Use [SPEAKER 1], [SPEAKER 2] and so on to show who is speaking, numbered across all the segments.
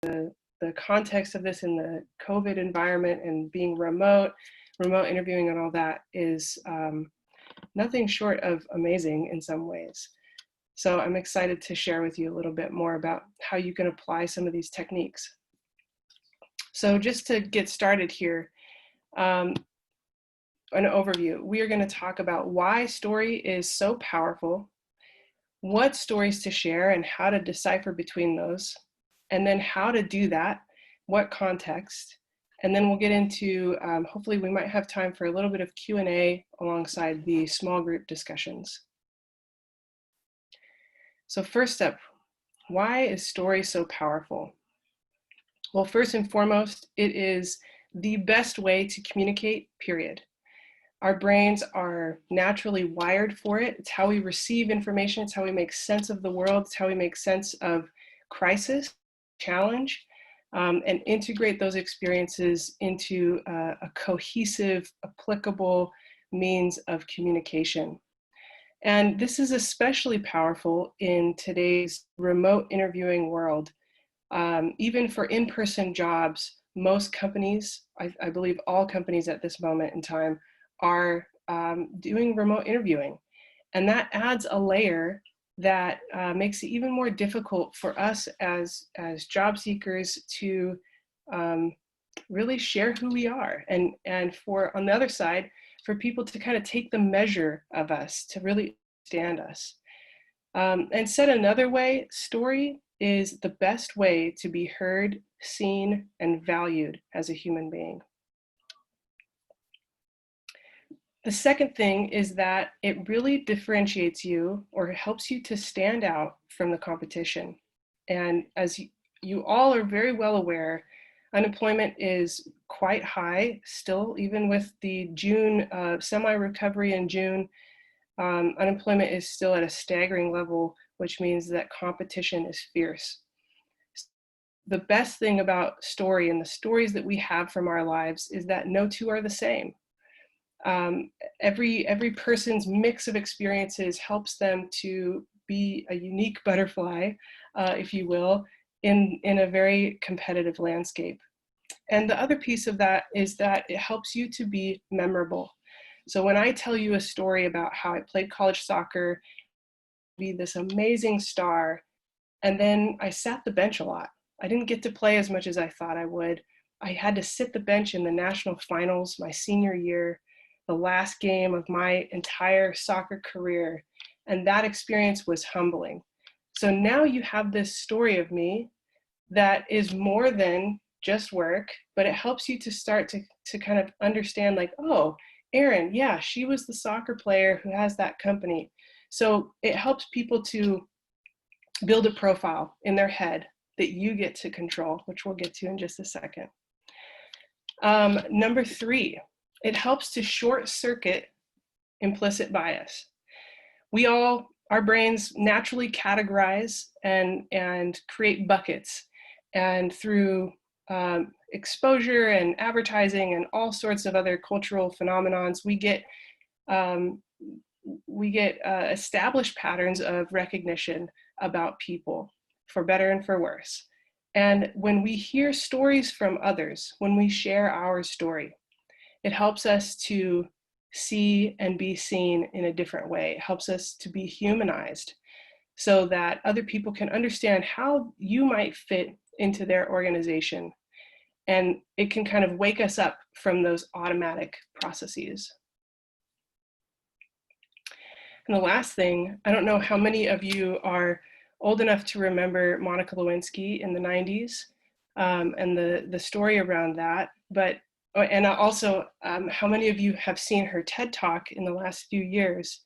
[SPEAKER 1] the context of this in the COVID environment and being remote interviewing and all that is nothing short of amazing in some ways. So I'm excited to share with you a little bit more about how you can apply some of these techniques. So just to get started here, an overview. We are going to talk about why story is so powerful, what stories to share and how to decipher between those, and then how to do that, what context, and then we'll get into, hopefully we might have time for a little bit of Q&A alongside the small group discussions. So first up, why is story so powerful? Well, first and foremost, it is the best way to communicate, period. Our brains are naturally wired for it. It's how we receive information. It's how we make sense of the world. It's how we make sense of crisis, challenge, and integrate those experiences into a cohesive, applicable means of communication. And this is especially powerful in today's remote interviewing world. Even for in-person jobs, most companies, I believe all companies at this moment in time, are doing remote interviewing. And that adds a layer that makes it even more difficult for us as job seekers to really share who we are. And for, on the other side, for people to kind of take the measure of us, to really understand us. And said another way, story is the best way to be heard, seen, and valued as a human being. The second thing is that it really differentiates you or helps you to stand out from the competition. And as you all are very well aware, unemployment is quite high still, even with the June semi-recovery in June. Unemployment is still at a staggering level, which means that competition is fierce. The best thing about story and the stories that we have from our lives is that no two are the same. Every person's mix of experiences helps them to be a unique butterfly, if you will, in a very competitive landscape. And the other piece of that is that it helps you to be memorable. So when I tell you a story about how I played college soccer, be this amazing star, and then I sat the bench a lot. I didn't get to play as much as I thought I would. I had to sit the bench in the national finals my senior year, the last game of my entire soccer career. And that experience was humbling. So now you have this story of me that is more than just work, but it helps you to start to kind of understand like, oh, Erin, yeah, she was the soccer player who has that company. So it helps people to build a profile in their head that you get to control, which we'll get to in just a second. Number 3, it helps to short circuit implicit bias. Our brains naturally categorize and create buckets. And through exposure and advertising and all sorts of other cultural phenomenons, we get established patterns of recognition about people, for better and for worse. And when we hear stories from others, when we share our story, it helps us to see and be seen in a different way. It helps us to be humanized so that other people can understand how you might fit into their organization. And it can kind of wake us up from those automatic processes. And the last thing, I don't know how many of you are old enough to remember Monica Lewinsky in the 90s and the story around that, and also how many of you have seen her TED Talk in the last few years.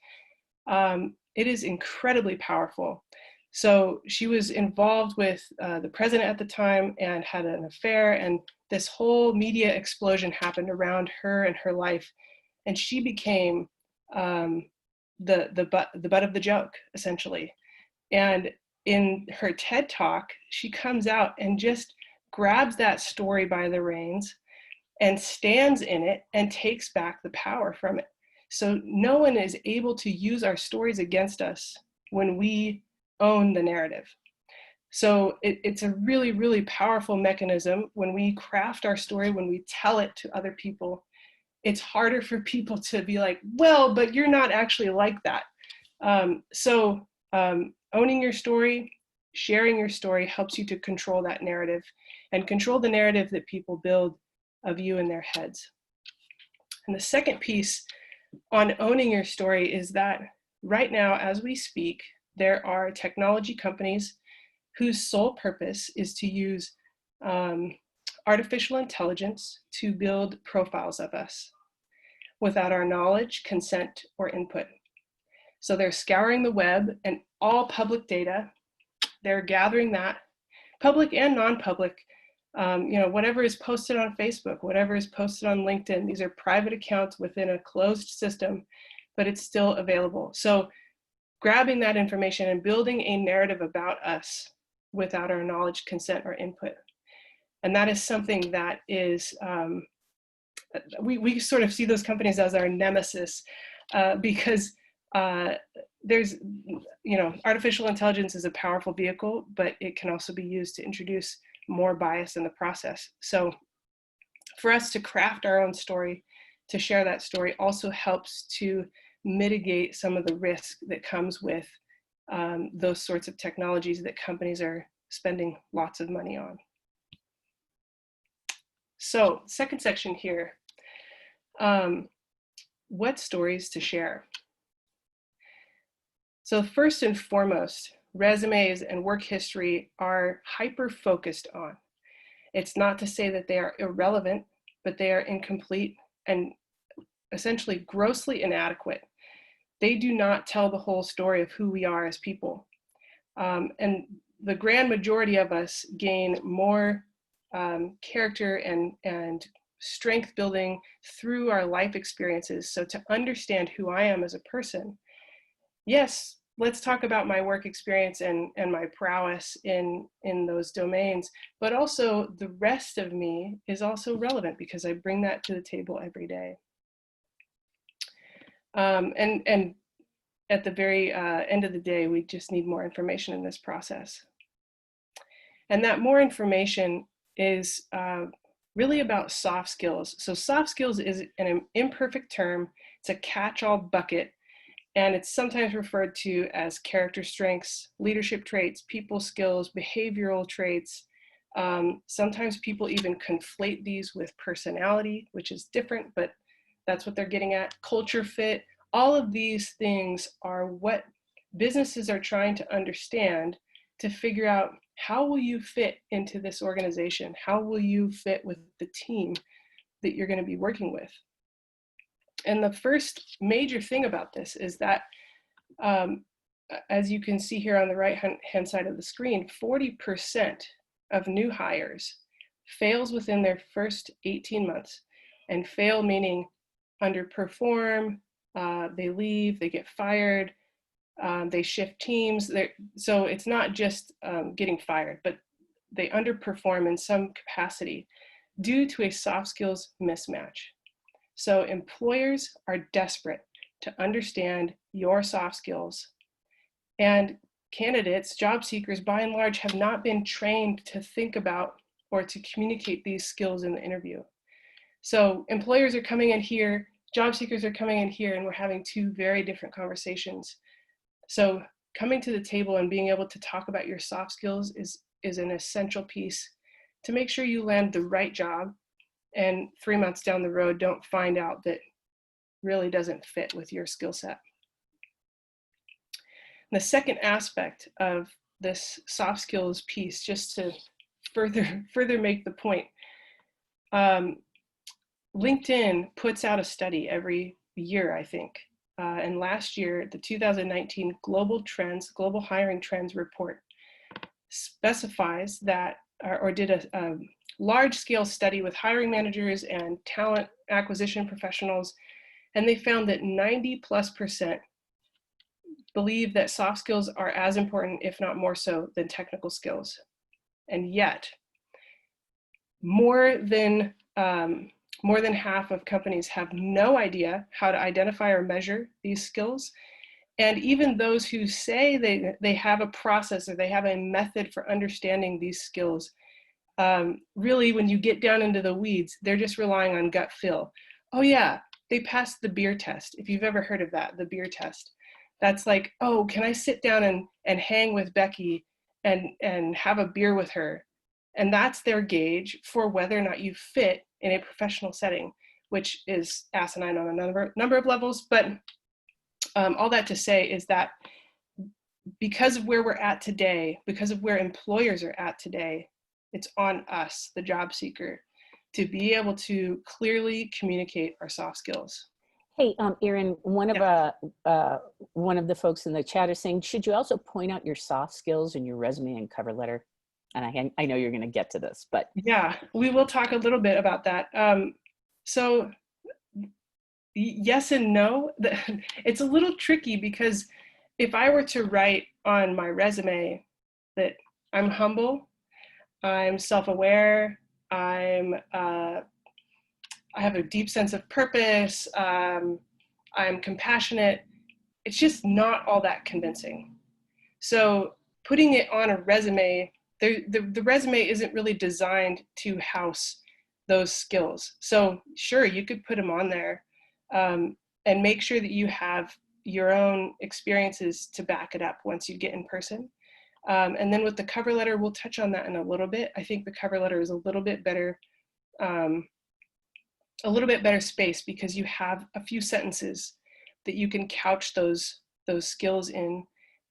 [SPEAKER 1] It is incredibly powerful. So she was involved with the president at the time and had an affair, and this whole media explosion happened around her and her life. And she became the butt of the joke, essentially. And in her TED Talk, she comes out and just grabs that story by the reins and stands in it and takes back the power from it. So no one is able to use our stories against us when we own the narrative. So it's a really, really powerful mechanism. When we craft our story, when we tell it to other people, it's harder for people to be like, well, but you're not actually like that. Owning your story, sharing your story helps you to control that narrative and control the narrative that people build of you in their heads. And the second piece on owning your story is that right now, as we speak, there are technology companies whose sole purpose is to use artificial intelligence to build profiles of us without our knowledge, consent, or input. So they're scouring the web and all public data. They're gathering that, public and non-public, whatever is posted on Facebook, whatever is posted on LinkedIn. These are private accounts within a closed system, but it's still available. So grabbing that information and building a narrative about us without our knowledge, consent, or input. And that is something that is, we sort of see those companies as our nemesis because there's, artificial intelligence is a powerful vehicle, but it can also be used to introduce more bias in the process. So for us to craft our own story, to share that story also helps to mitigate some of the risk that comes with those sorts of technologies that companies are spending lots of money on. So second section here, what stories to share? So first and foremost, resumes and work history are hyper-focused on. It's not to say that they are irrelevant, but they are incomplete and essentially grossly inadequate. They do not tell the whole story of who we are as people. And the grand majority of us gain more character and strength building through our life experiences. So to understand who I am as a person, yes, let's talk about my work experience and my prowess in those domains, but also the rest of me is also relevant because I bring that to the table every day. And at the very end of the day, we just need more information in this process. And that more information is really about soft skills. So soft skills is an imperfect term. It's a catch-all bucket, and it's sometimes referred to as character strengths, leadership traits, people skills, behavioral traits. Sometimes people even conflate these with personality, which is different, but that's what they're getting at. Culture fit. All of these things are what businesses are trying to understand to figure out how will you fit into this organization? How will you fit with the team that you're going to be working with? And the first major thing about this is that, as you can see here on the right-hand side of the screen, 40% of new hires fails within their first 18 months. And fail meaning underperform, they leave, they get fired, they shift teams. So it's not just getting fired, but they underperform in some capacity due to a soft skills mismatch. So employers are desperate to understand your soft skills, and candidates, job seekers, by and large, have not been trained to think about or to communicate these skills in the interview. So employers are coming in here, job seekers are coming in here, and we're having two very different conversations. So coming to the table and being able to talk about your soft skills is an essential piece to make sure you land the right job, and 3 months down the road, don't find out that really doesn't fit with your skill set. The second aspect of this soft skills piece, just to further make the point, LinkedIn puts out a study every year, I think. And last year, the 2019 Global Hiring Trends report specifies that, or did a large-scale study with hiring managers and talent acquisition professionals, and they found that 90+% believe that soft skills are as important, if not more so, than technical skills. And yet, more than half of companies have no idea how to identify or measure these skills, And even those who say they have a process or they have a method for understanding these skills, really, when you get down into the weeds, they're just relying on gut feel. Oh yeah, they passed the beer test. If you've ever heard of that, the beer test. That's like, oh, can I sit down and hang with Becky and have a beer with her? And that's their gauge for whether or not you fit in a professional setting, which is asinine on a number of levels. But all that to say is that because of where we're at today, because of where employers are at today, it's on us, the job seeker, to be able to clearly communicate our soft skills.
[SPEAKER 2] Hey, Erin, one of the folks in the chat is saying, should you also point out your soft skills in your resume and cover letter? And I know you're going to get to this, but
[SPEAKER 1] yeah, we will talk a little bit about that. So yes and no. It's a little tricky because if I were to write on my resume that I'm humble, I'm self-aware, I have a deep sense of purpose, I'm compassionate, it's just not all that convincing. So putting it on a resume, the resume isn't really designed to house those skills. So sure, you could put them on there, and make sure that you have your own experiences to back it up once you get in person. And then with the cover letter, we'll touch on that in a little bit. I think the cover letter is a little bit better space because you have a few sentences that you can couch those skills in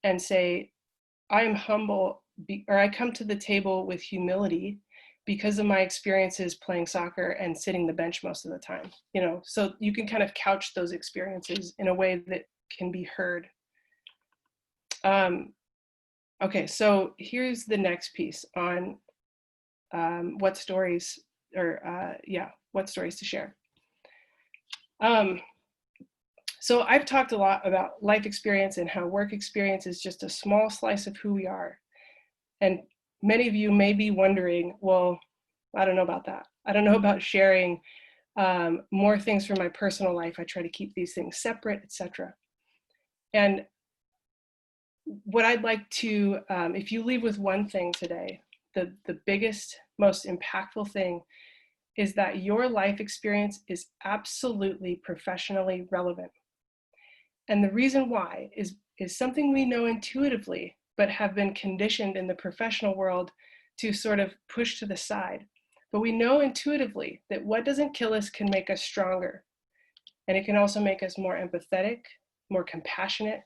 [SPEAKER 1] and say, I am humble, or I come to the table with humility because of my experiences playing soccer and sitting the bench most of the time. So you can kind of couch those experiences in a way that can be heard. Okay, so here's the next piece on what stories to share. So I've talked a lot about life experience and how work experience is just a small slice of who we are. And many of you may be wondering, well, I don't know about that. I don't know about sharing more things from my personal life. I try to keep these things separate, etc. And what I'd like to, if you leave with one thing today, the biggest, most impactful thing is that your life experience is absolutely professionally relevant. And the reason why is something we know intuitively, but have been conditioned in the professional world to sort of push to the side. But we know intuitively that what doesn't kill us can make us stronger. And it can also make us more empathetic, more compassionate,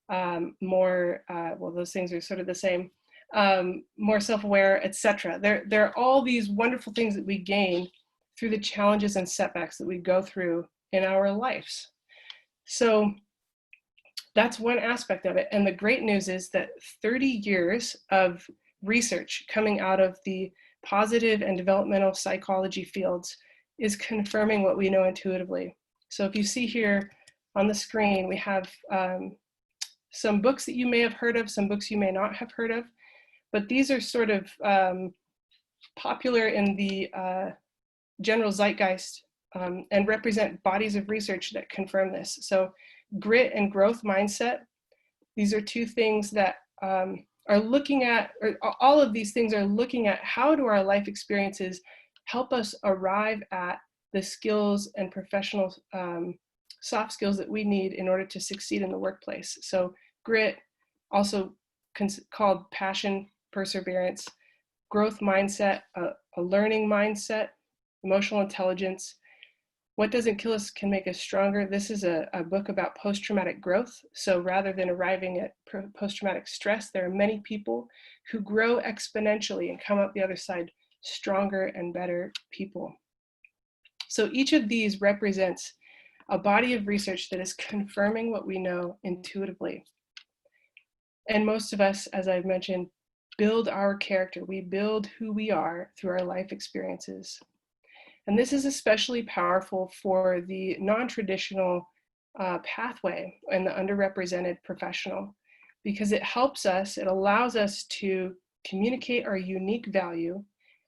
[SPEAKER 1] those things are sort of the same, more self-aware, etc. There are all these wonderful things that we gain through the challenges and setbacks that we go through in our lives. So that's one aspect of it. And the great news is that 30 years of research coming out of the positive and developmental psychology fields is confirming what we know intuitively. So if you see here on the screen, we have some books that you may have heard of, some books you may not have heard of, but these are sort of popular in the general zeitgeist and represent bodies of research that confirm this. So grit and growth mindset, these are two things that are looking at, or all of these things are looking at how do our life experiences help us arrive at the skills and professional soft skills that we need in order to succeed in the workplace. So grit, also called passion, perseverance, growth mindset, a learning mindset, emotional intelligence. What doesn't kill us can make us stronger. This is a book about post-traumatic growth. So rather than arriving at post-traumatic stress, there are many people who grow exponentially and come out the other side stronger and better people. So each of these represents a body of research that is confirming what we know intuitively. And most of us, as I've mentioned, build our character. We build who we are through our life experiences. And this is especially powerful for the non-traditional pathway and the underrepresented professional, because it helps us, it allows us to communicate our unique value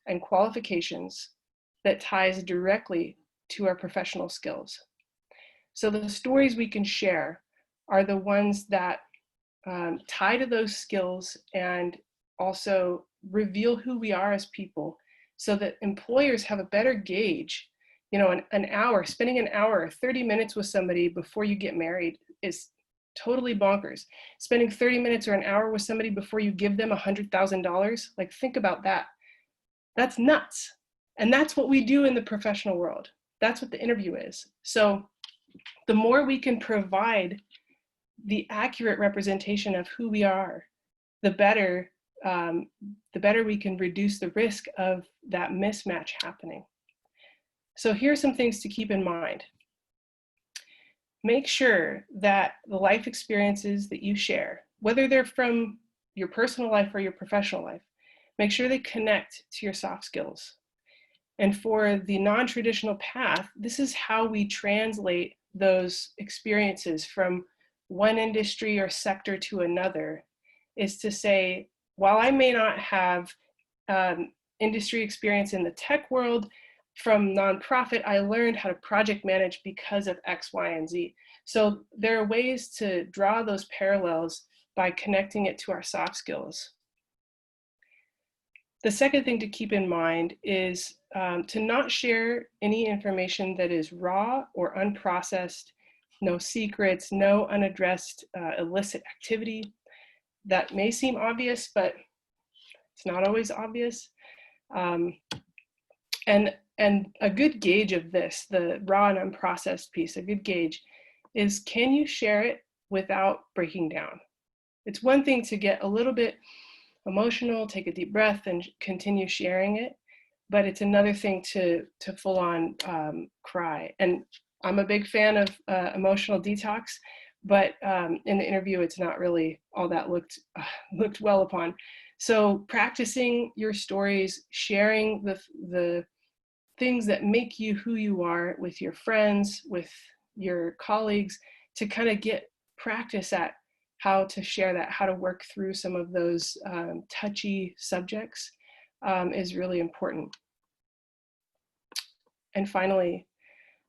[SPEAKER 1] and qualifications that ties directly to our professional skills. So the stories we can share are the ones that tie to those skills and also reveal who we are as people, so that employers have a better gauge. You know, spending an hour or 30 minutes with somebody before you get married is totally bonkers. Spending 30 minutes or an hour with somebody before you give them $100,000, like, think about that. That's nuts. And that's what we do in the professional world. That's what the interview is. So the more we can provide the accurate representation of who we are, the better we can reduce the risk of that mismatch happening. So here's some things to keep in mind. Make sure that the life experiences that you share, whether they're from your personal life or your professional life, make sure they connect to your soft skills. And for the non-traditional path, this is how we translate those experiences from one industry or sector to another, is to say, while I may not have industry experience in the tech world, from nonprofit, I learned how to project manage because of X, Y, and Z. So there are ways to draw those parallels by connecting it to our soft skills. The second thing to keep in mind is to not share any information that is raw or unprocessed, no secrets, no unaddressed illicit activity. That may seem obvious, but it's not always obvious. And a good gauge of this, the raw and unprocessed piece, a good gauge is, can you share it without breaking down? It's one thing to get a little bit emotional, take a deep breath and continue sharing it, but it's another thing to full on cry. And I'm a big fan of emotional detox, but in the interview, it's not really all that looked well upon. So practicing your stories, sharing the things that make you who you are with your friends, with your colleagues, to kind of get practice at how to share that, how to work through some of those touchy subjects is really important. And finally,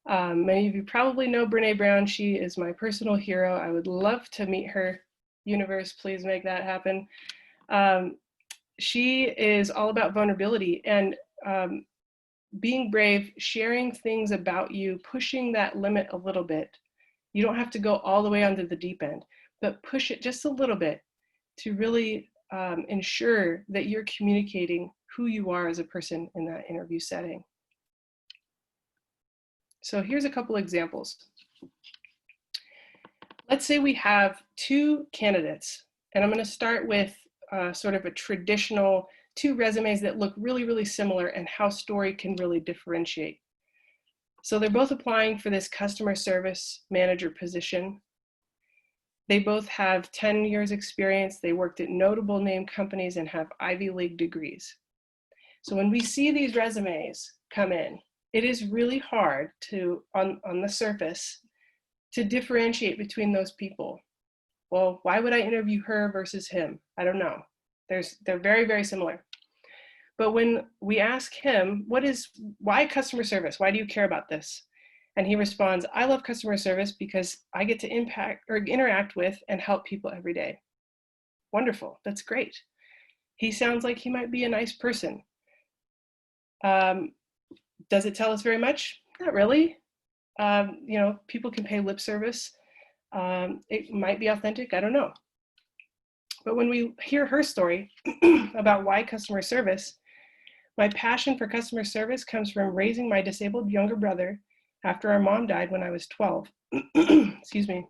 [SPEAKER 1] many of you probably know Brene Brown. She is my personal hero. I would love to meet her. Universe, please make that happen. She is all about vulnerability and being brave, sharing things about you, pushing that limit a little bit. You don't have to go all the way onto the deep end, but push it just a little bit to really ensure that you're communicating who you are as a person in that interview setting. So here's a couple examples. Let's say we have two candidates, and I'm going to start with sort of a traditional two resumes that look really, really similar, and how story can really differentiate. So they're both applying for this customer service manager position. They both have 10 years experience. They worked at notable name companies and have Ivy League degrees. So when we see these resumes come in, it is really hard to, on the surface, to differentiate between those people. Well, why would I interview her versus him? I don't know. They're very, very similar. But when we ask him, why customer service? Why do you care about this? And he responds, I love customer service because I get to impact or interact with and help people every day. Wonderful, that's great. He sounds like he might be a nice person. Does it tell us very much? Not really. People can pay lip service. It might be authentic, I don't know. But when we hear her story about why customer service, my passion for customer service comes from raising my disabled younger brother after our mom died when I was 12. Excuse me.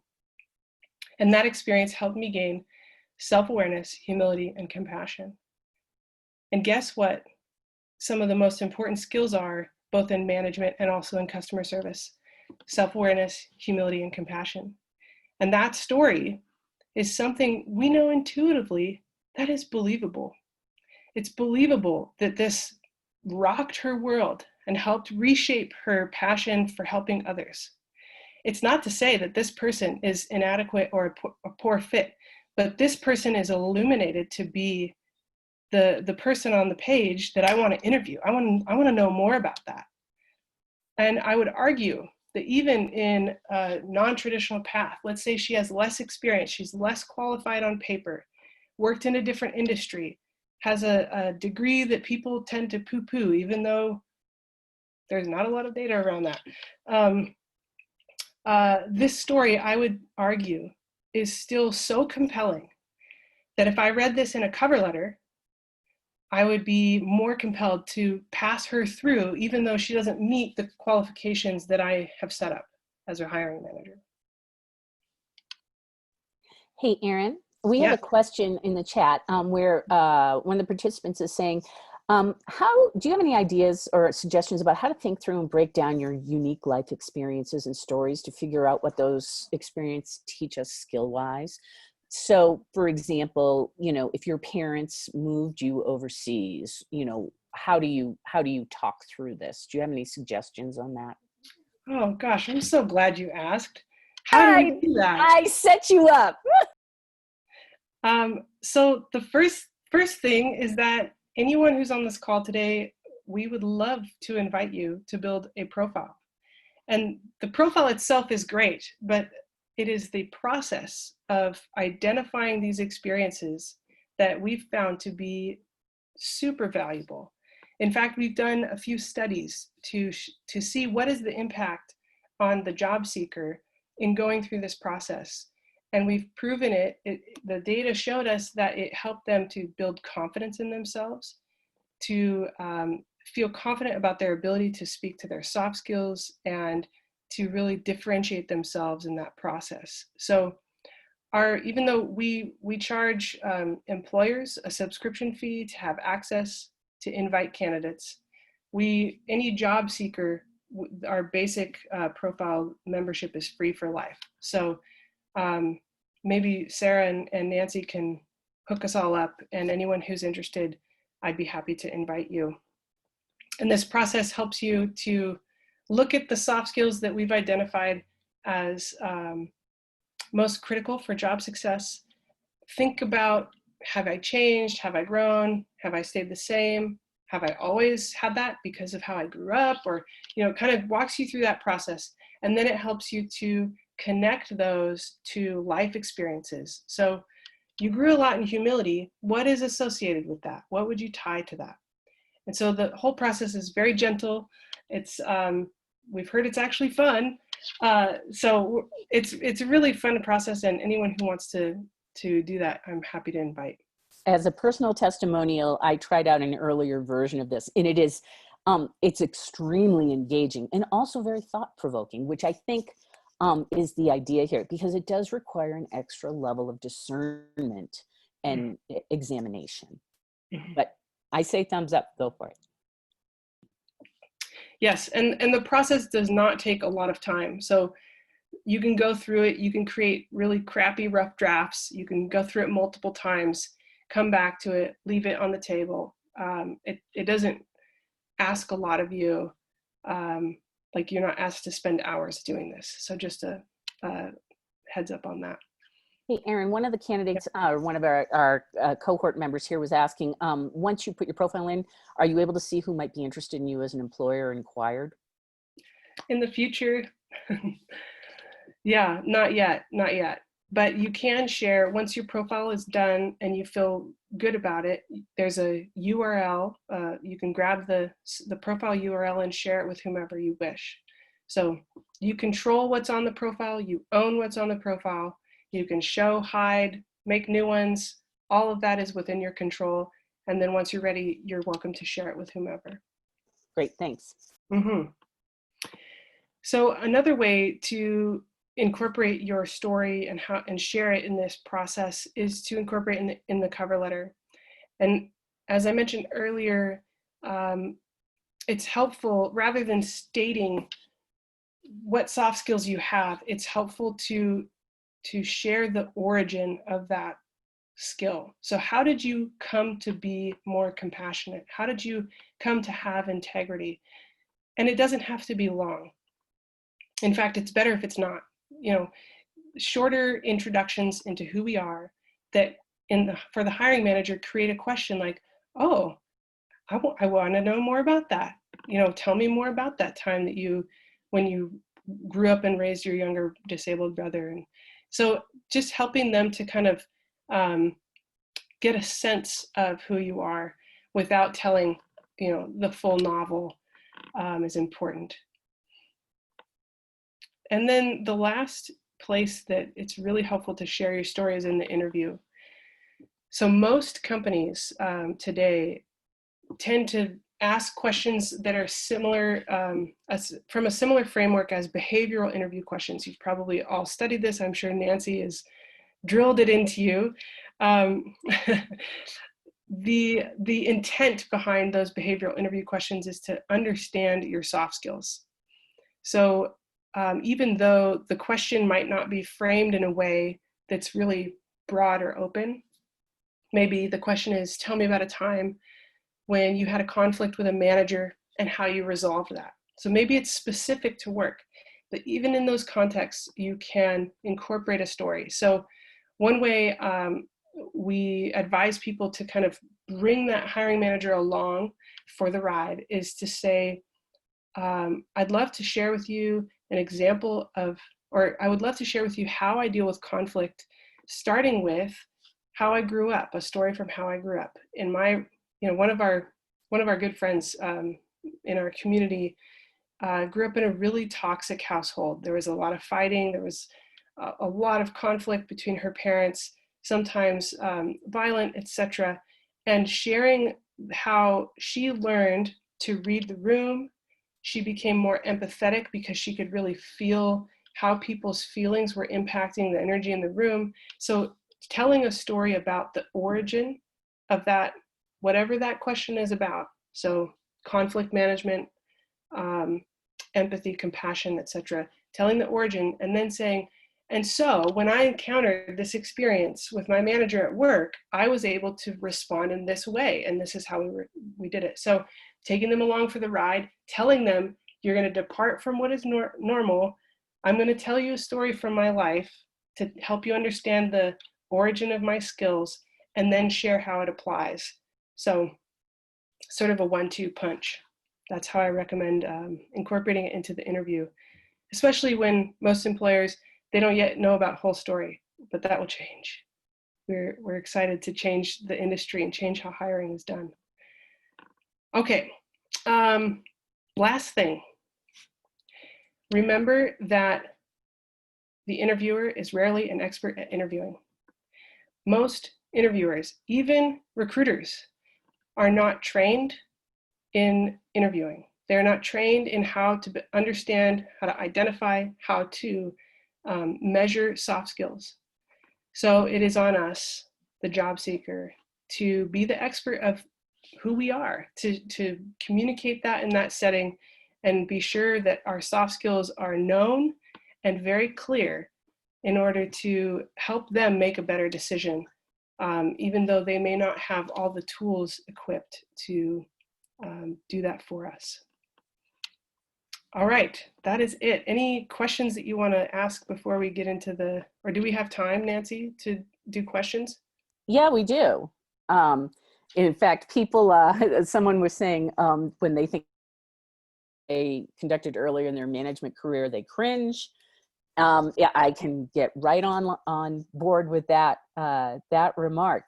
[SPEAKER 1] And that experience helped me gain self-awareness, humility, and compassion. And guess what? Some of the most important skills are, both in management and also in customer service: self-awareness, humility, and compassion. And that story is something we know intuitively that is believable. It's believable that this rocked her world and helped reshape her passion for helping others. It's not to say that this person is inadequate or a poor fit, but this person is illuminated to be the person on the page that I want to interview. I want to know more about that. And I would argue that even in a non-traditional path, let's say she has less experience, she's less qualified on paper, worked in a different industry, has a degree that people tend to poo-poo, even though there's not a lot of data around that. This story, I would argue, is still so compelling that if I read this in a cover letter, I would be more compelled to pass her through, even though she doesn't meet the qualifications that I have set up as her hiring manager.
[SPEAKER 2] Hey, Erin, we have a question in the chat where one of the participants is saying, do you have any ideas or suggestions about how to think through and break down your unique life experiences and stories to figure out what those experiences teach us skill-wise? So, for example, if your parents moved you overseas, how do you talk through this? Do you have any suggestions on that?
[SPEAKER 1] Oh gosh, I'm so glad you asked. How do we do that?
[SPEAKER 2] I set you up.
[SPEAKER 1] So the first thing is that anyone who's on this call today, we would love to invite you to build a profile. And the profile itself is great, but it is the process of identifying these experiences that we've found to be super valuable. In fact, we've done a few studies to see what is the impact on the job seeker in going through this process. And we've proven the data showed us that it helped them to build confidence in themselves, to feel confident about their ability to speak to their soft skills, and to really differentiate themselves in that process. So even though we charge employers a subscription fee to have access to invite candidates, any job seeker, our basic profile membership is free for life. So maybe Sarah and Nancy can hook us all up, and anyone who's interested, I'd be happy to invite you. And this process helps you to look at the soft skills that we've identified as most critical for job success. Think about, have I changed? Have I grown? Have I stayed the same? Have I always had that because of how I grew up? Or, kind of walks you through that process. And then it helps you to connect those to life experiences. So you grew a lot in humility. What is associated with that? What would you tie to that? And so the whole process is very gentle. It's we've heard it's actually fun. So it's a really fun process, and anyone who wants to do that, I'm happy to invite.
[SPEAKER 2] As a personal testimonial, I tried out an earlier version of this, and it's extremely engaging and also very thought-provoking, which I think is the idea here, because it does require an extra level of discernment and examination. But I say thumbs up, go for it.
[SPEAKER 1] Yes, and the process does not take a lot of time. So you can go through it, you can create really crappy rough drafts, you can go through it multiple times, come back to it, leave it on the table. It doesn't ask a lot of you, like you're not asked to spend hours doing this. So just a heads up on that.
[SPEAKER 2] Hey, Erin, one of the candidates, one of our cohort members here was asking, once you put your profile in, are you able to see who might be interested in you as an employer inquired?
[SPEAKER 1] In the future, yeah, not yet. But you can share, once your profile is done and you feel good about it, there's a URL. You can grab the profile URL and share it with whomever you wish. So you control what's on the profile, you own what's on the profile. You can show, hide, make new ones. All of that is within your control. And then once you're ready, you're welcome to share it with whomever.
[SPEAKER 2] Great, thanks.
[SPEAKER 1] So another way to incorporate your story and share it in this process is to incorporate in the cover letter. And as I mentioned earlier, it's helpful, rather than stating what soft skills you have, it's helpful to share the origin of that skill. So how did you come to be more compassionate? How did you come to have integrity? And it doesn't have to be long. In fact, it's better if it's not. Shorter introductions into who we are that for the hiring manager, create a question like, oh, I want to know more about that. Tell me more about that time that when you grew up and raised your younger disabled brother. And so just helping them to kind of get a sense of who you are without telling, the full novel is important. And then the last place that it's really helpful to share your story is in the interview. So most companies today tend to ask questions that are similar, from a similar framework as behavioral interview questions. You've probably all studied this. I'm sure Nancy has drilled it into you. The intent behind those behavioral interview questions is to understand your soft skills. So even though the question might not be framed in a way that's really broad or open, maybe the question is, tell me about a time when you had a conflict with a manager and how you resolved that. So maybe it's specific to work, but even in those contexts, you can incorporate a story. So one way we advise people to kind of bring that hiring manager along for the ride is to say, I'd love to share with you an example of, or I would love to share with you how I deal with conflict, starting with how I grew up, a story from how I grew up. In my, one of our good friends in our community grew up in a really toxic household. There was a lot of fighting. There was a lot of conflict between her parents, sometimes violent, etc. And sharing how she learned to read the room. She became more empathetic because she could really feel how people's feelings were impacting the energy in the room. So telling a story about the origin of that, whatever that question is about. So conflict management, empathy, compassion, etc. Telling the origin and then saying, and so when I encountered this experience with my manager at work, I was able to respond in this way. And this is how we did it. So taking them along for the ride, telling them, you're going to depart from what is normal. I'm going to tell you a story from my life to help you understand the origin of my skills, and then share how it applies. So sort of a 1-2 punch. That's how I recommend incorporating it into the interview, especially when most employers, they don't yet know about WholeStory, but that will change. We're excited to change the industry and change how hiring is done. Okay, last thing. Remember that the interviewer is rarely an expert at interviewing. Most interviewers, even recruiters, are not trained in interviewing. They're not trained in how to understand, how to identify, how to measure soft skills. So it is on us, the job seeker, to be the expert of who we are, to communicate that in that setting and be sure that our soft skills are known and very clear in order to help them make a better decision, even though they may not have all the tools equipped to do that for us. All right, that is it. Any questions that you want to ask before we get into the, or do we have time, Nancy, to do questions?
[SPEAKER 2] Yeah, we do. In fact, people, someone was saying when they think they conducted earlier in their management career, they cringe. Yeah, I can get right on board with that that remark.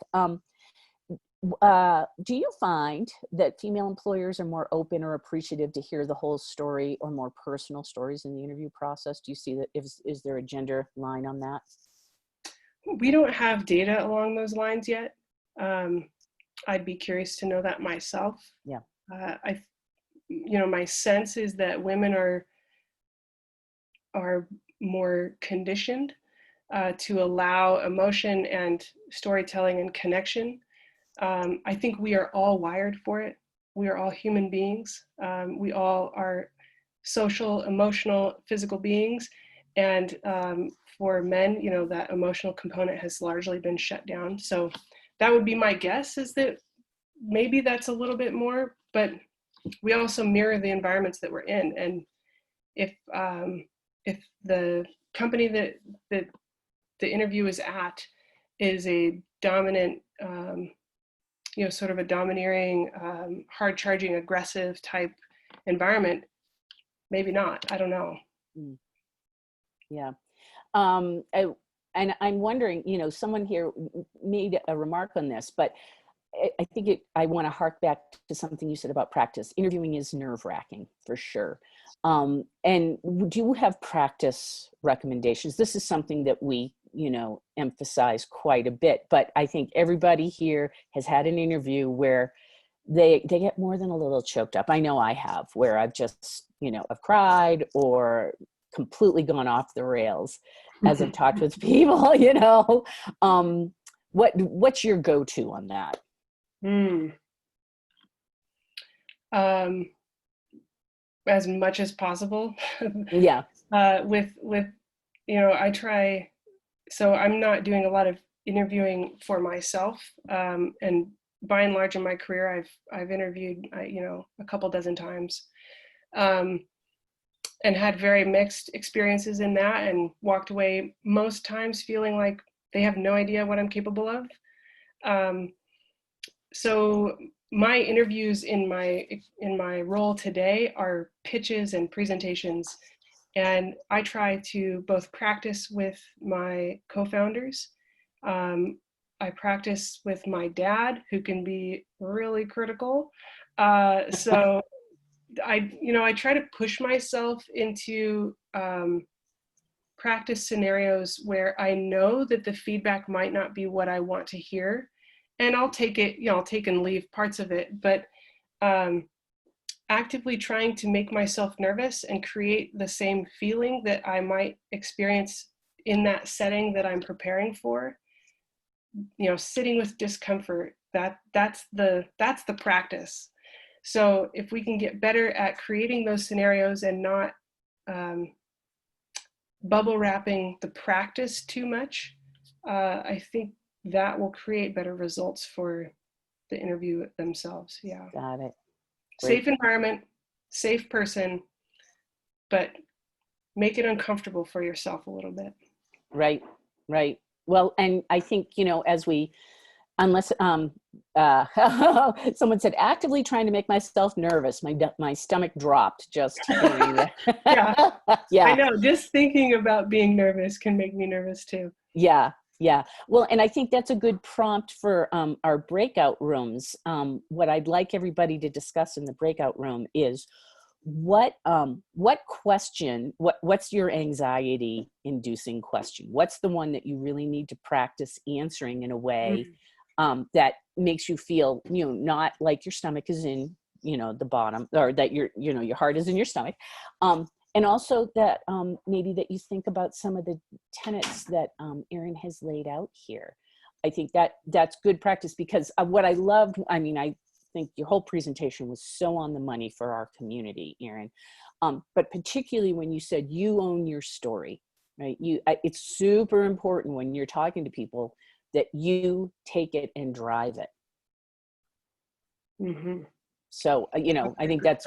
[SPEAKER 2] Do you find that female employers are more open or appreciative to hear the whole story or more personal stories in the interview process? Do you see that? Is there a gender line on that?
[SPEAKER 1] We don't have data along those lines yet. I'd be curious to know that myself.
[SPEAKER 2] Yeah.
[SPEAKER 1] My sense is that women are more conditioned to allow emotion and storytelling and connection. I think we are all wired for it. We are all human beings. We all are social, emotional, physical beings. And for men, that emotional component has largely been shut down. So that would be my guess, is that maybe that's a little bit more, but we also mirror the environments that we're in. And if the company that the interview is at is a dominant, sort of a domineering, hard-charging, aggressive type environment, maybe not. I don't know.
[SPEAKER 2] Yeah. Um, I, and I'm wondering, you know, someone here made a remark on this, but I think I want to hark back to something you said about practice. Interviewing is nerve-wracking for sure. And do you have practice recommendations? This is something that we, you know, emphasize quite a bit, but I think everybody here has had an interview where they get more than a little choked up. I know I have, where I've just, you know, I've cried or completely gone off the rails as I've talked with people, you know. What's your go-to on that?
[SPEAKER 1] Hmm. As much as possible.
[SPEAKER 2] Yeah.
[SPEAKER 1] With you know, I try. So I'm not doing a lot of interviewing for myself, and by and large in my career, I've interviewed, you know, a couple dozen times, um, and had very mixed experiences in that, and walked away most times feeling like they have no idea what I'm capable of. Um, so my interviews in my role today are pitches and presentations, and I try to both practice with my co-founders. I practice with my dad, who can be really critical. So I try to push myself into practice scenarios where I know that the feedback might not be what I want to hear, and I'll take it, you know, I'll take and leave parts of it, but um, actively trying to make myself nervous and create the same feeling that I might experience in that setting that I'm preparing for, you know, sitting with discomfort, that's the practice. So if we can get better at creating those scenarios and not um, bubble wrapping the practice too much, I think that will create better results for the interview themselves. Yeah.
[SPEAKER 2] Got it.
[SPEAKER 1] Safe
[SPEAKER 2] Great.
[SPEAKER 1] environment, safe person, but make it uncomfortable for yourself a little bit.
[SPEAKER 2] Right. Right. Well, and I think, you know, as we, unless someone said actively trying to make myself nervous, my stomach dropped just hearing
[SPEAKER 1] Yeah,
[SPEAKER 2] that.
[SPEAKER 1] I
[SPEAKER 2] Yeah.
[SPEAKER 1] know. Just thinking about being nervous can make me nervous too.
[SPEAKER 2] Yeah, yeah. Well, and I think that's a good prompt for our breakout rooms. What I'd like everybody to discuss in the breakout room is what question, what's your anxiety inducing question? What's the one that you really need to practice answering in a way
[SPEAKER 1] Mm.
[SPEAKER 2] that makes you feel, you know, not like your stomach is in, you know, the bottom, or that you know, your heart is in your stomach. And also that maybe that you think about some of the tenets that Erin has laid out here. I think that that's good practice, because what I loved, I mean, I think your whole presentation was so on the money for our community, Erin. But particularly when you said you own your story, right? It's super important when you're talking to people that you take it and drive it.
[SPEAKER 1] Mm-hmm.
[SPEAKER 2] So, you know, I think that's